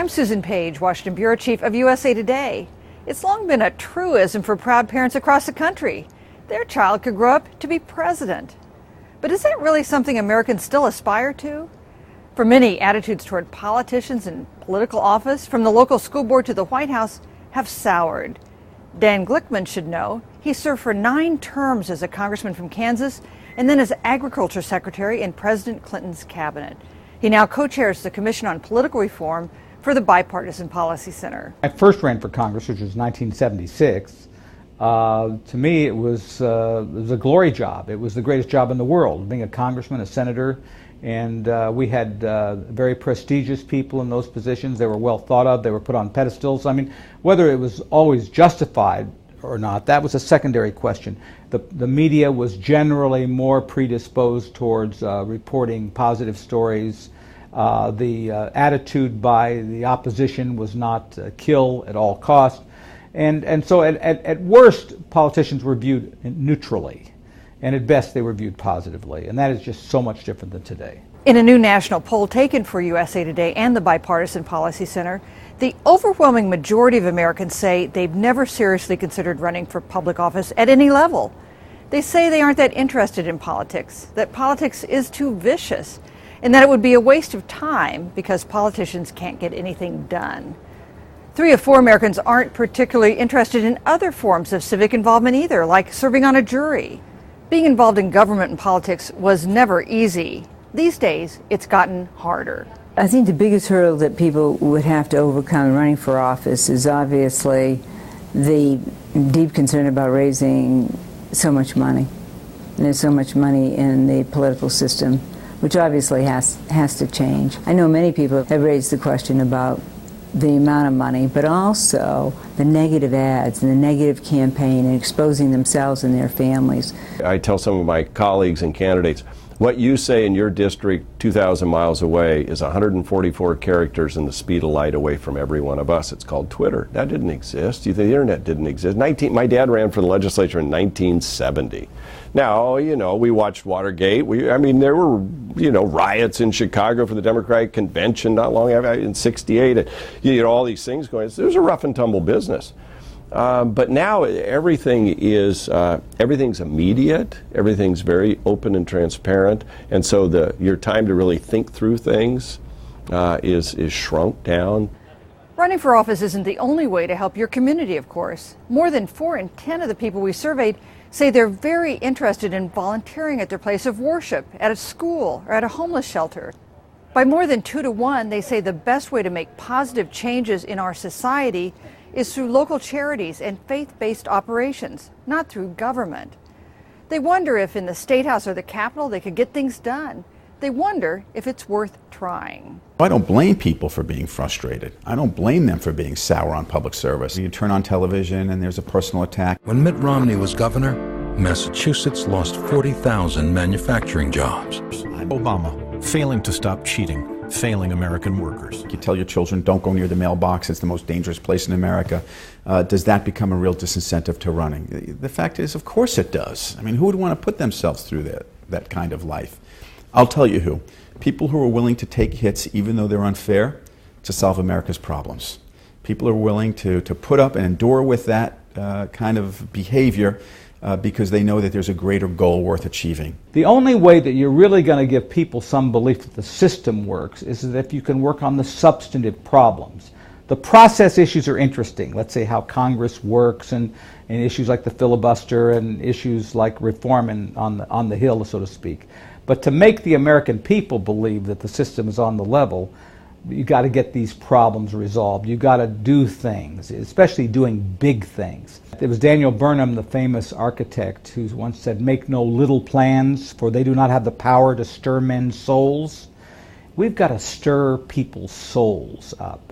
I'm Susan Page, Washington Bureau Chief of USA Today. It's long been a truism for proud parents across the country. Their child could grow up to be president. But is that really something Americans still aspire to? For many, attitudes toward politicians in political office, from the local school board to the White House, have soured. Dan Glickman should know. He served for 9 terms as a congressman from Kansas and then as Agriculture Secretary in President Clinton's cabinet. He now co-chairs the Commission on Political Reform for the Bipartisan Policy Center. I first ran for Congress, which was 1976. To me, it was a glory job. It was the greatest job in the world, being a congressman, a senator, and we had very prestigious people in those positions. They were well thought of. They were put on pedestals. I mean, whether it was always justified or not, that was a secondary question. The media was generally more predisposed towards reporting positive stories. The attitude by the opposition was not kill at all costs. And so at worst, politicians were viewed neutrally, and at best they were viewed positively. And that is just so much different than today. In a new national poll taken for USA Today and the Bipartisan Policy Center, the overwhelming majority of Americans say they've never seriously considered running for public office at any level. They say they aren't that interested in politics, that politics is too vicious, and that it would be a waste of time because politicians can't get anything done. 3 of 4 Americans aren't particularly interested in other forms of civic involvement either, like serving on a jury. Being involved in government and politics was never easy. These days, it's gotten harder. I think the biggest hurdle that people would have to overcome running for office is obviously the deep concern about raising so much money. And there's so much money in the political system, which obviously has to change. I know many people have raised the question about the amount of money, but also the negative ads and the negative campaign and exposing themselves and their families. I tell some of my colleagues and candidates, what you say in your district 2,000 miles away is 144 characters in the speed of light away from every one of us. It's called Twitter. That didn't exist. The internet didn't exist. My dad ran for the legislature in 1970. Now, we watched Watergate. There were, riots in Chicago for the Democratic Convention not long after, in '68. All these things going. It was a rough and tumble business. But now everything's immediate, everything's very open and transparent, and so your time to really think through things is shrunk down. Running for office isn't the only way to help your community, of course. More than 4 in 10 of the people we surveyed say they're very interested in volunteering at their place of worship, at a school, or at a homeless shelter. By more than 2 to 1, they say the best way to make positive changes in our society is through local charities and faith-based operations, not through government. They wonder if in the State House or the Capitol they could get things done. They wonder if it's worth trying. I don't blame people for being frustrated. I don't blame them for being sour on public service. You turn on television and there's a personal attack. When Mitt Romney was governor, Massachusetts lost 40,000 manufacturing jobs. Obama, failing to stop cheating, failing American workers. You tell your children, don't go near the mailbox, it's the most dangerous place in America. Does that become a real disincentive to running? The fact is, of course it does. Who would want to put themselves through that kind of life? I'll tell you who. People who are willing to take hits, even though they're unfair, to solve America's problems. People are willing to put up and endure with that kind of behavior because they know that there's a greater goal worth achieving. The only way that you're really going to give people some belief that the system works is that if you can work on the substantive problems. The process issues are interesting. Let's say how Congress works and issues like the filibuster and issues like reform on the Hill, so to speak. But to make the American people believe that the system is on the level, you got to get these problems resolved. You got to do things, especially doing big things. It was Daniel Burnham, the famous architect, who once said, "Make no little plans, for they do not have the power to stir men's souls." We've got to stir people's souls up.